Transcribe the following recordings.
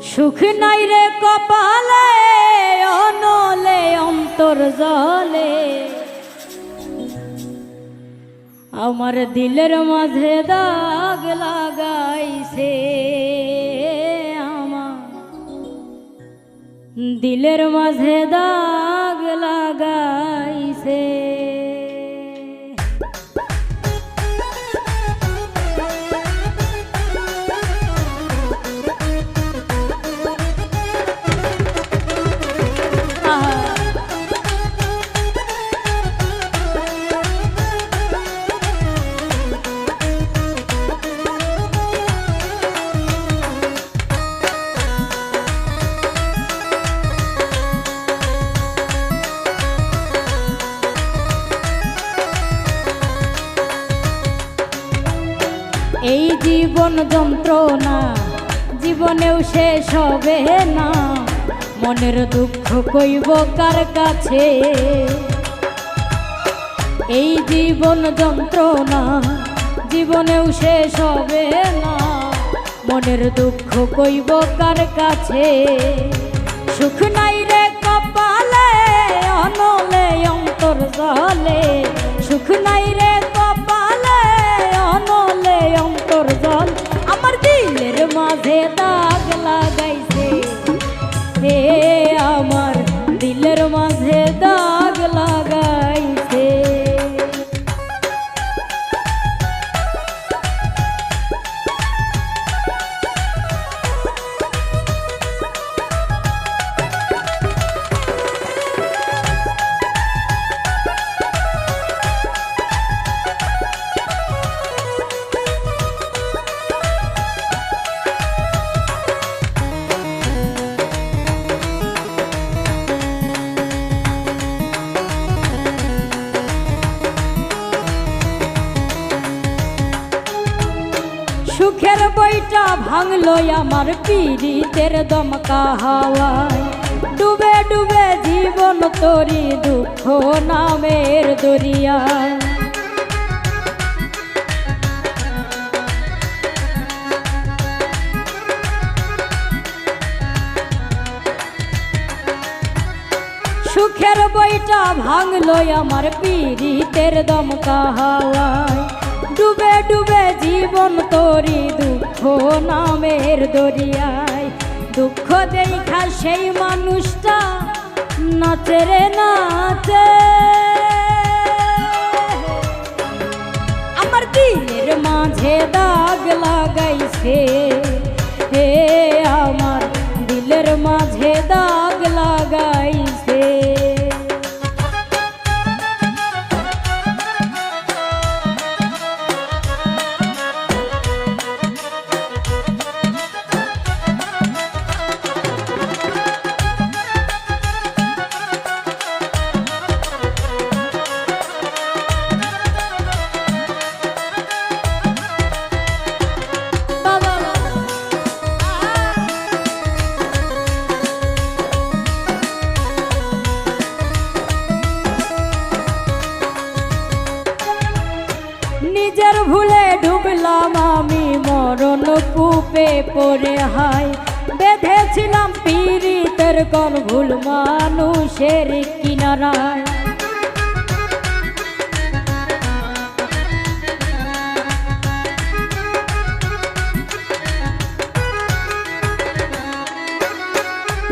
সুখ নাই রে কপালে অনলে অন্তর জলে আমার দিলের মাঝে দাগ লাগাইছে আমার দিলের মাঝে দাগ লাগাইছে এই জীবন যন্ত্রণা জীবনেও শেষ হবে না মনের দুঃখ কইব কার কাছে এই জীবন যন্ত্রণা জীবনেও শেষ হবে না মনের দুঃখ কইব কার কাছে সুখ নাই রে কপালে অনলে অন্তর জলে সুখ নাই রে কপালে অনলে অন্তর জল আমার দিলের মাঝে দাগ লাগাইছে হে আমার দিলের মাঝে দাগ লাগাইছে সুখের বইটা ভাঙলো আমার পীড়িতের দমকা হাওয়ায় ডুবে ডুবে জীবন তরি দুঃখ নামের দরিয়ায় সুখের বইটা ভাঙলো আমার পীড়িতের দমকা হাওয়ায় ডুবে ডুবে জীবন তরি দুঃখ নামের দরিয়ায় দুঃখ দেখা সেই মানুষটা নাচে রে নাচে আমার দিলের মাঝে দাগ লাগাইছে হে আমার দিলের মাঝে দাগ লাগাইছে নিজের ভুলে ডুবলাম আমি মরণ কূপে পড়ে হায় বেঁধেছিলাম পীড়িতের কোন ভুল মানুষের কিনারায়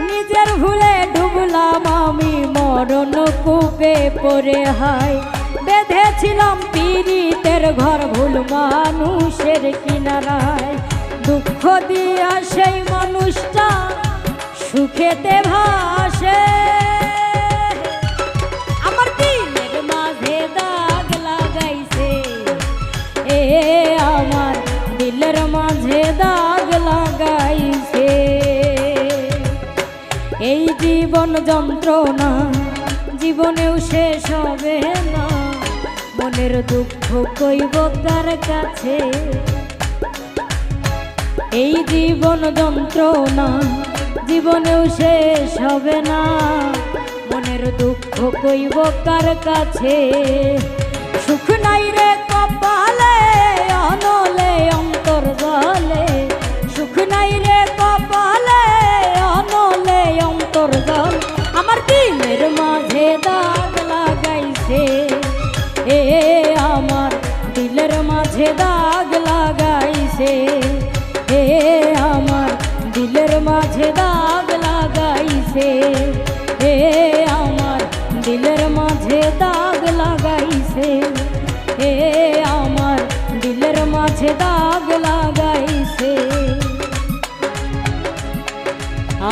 নিজের ভুলে ডুবলাম আমি মরণ কূপে পড়ে হায় বেঁধেছিলাম পীড়িতের ঘর ভুল মানুষের কিনারায় দুঃখ দিয়া সেই মানুষটা সুখেতে ভাসে আমার দিলের মাঝে দাগ লাগাইছে এ আমার দিলের মাঝে দাগ লাগাইছে এই জীবন যন্ত্রণা জীবনেও শেষ হবে না মনের দুঃখ কইব কার কাছে এই জীবন যন্ত্রণা জীবনেও শেষ হবে না মনের দুঃখ কইব কার কাছে সুখ নাই রে কপালে অনলে অন্তর জলে সুখ নাই রে কপালে মাঝে দাগ লাগাইছে, এ আমার দিলের মাঝে দাগ লাগাইছে, এ আমার দিলের মাঝে দাগ লাগাইছে, এ আমার দিলের মাঝে দাগ লাগাইছে,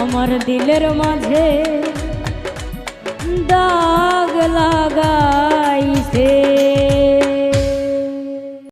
আমার দিলের মাঝে দাগ লাগাইছে।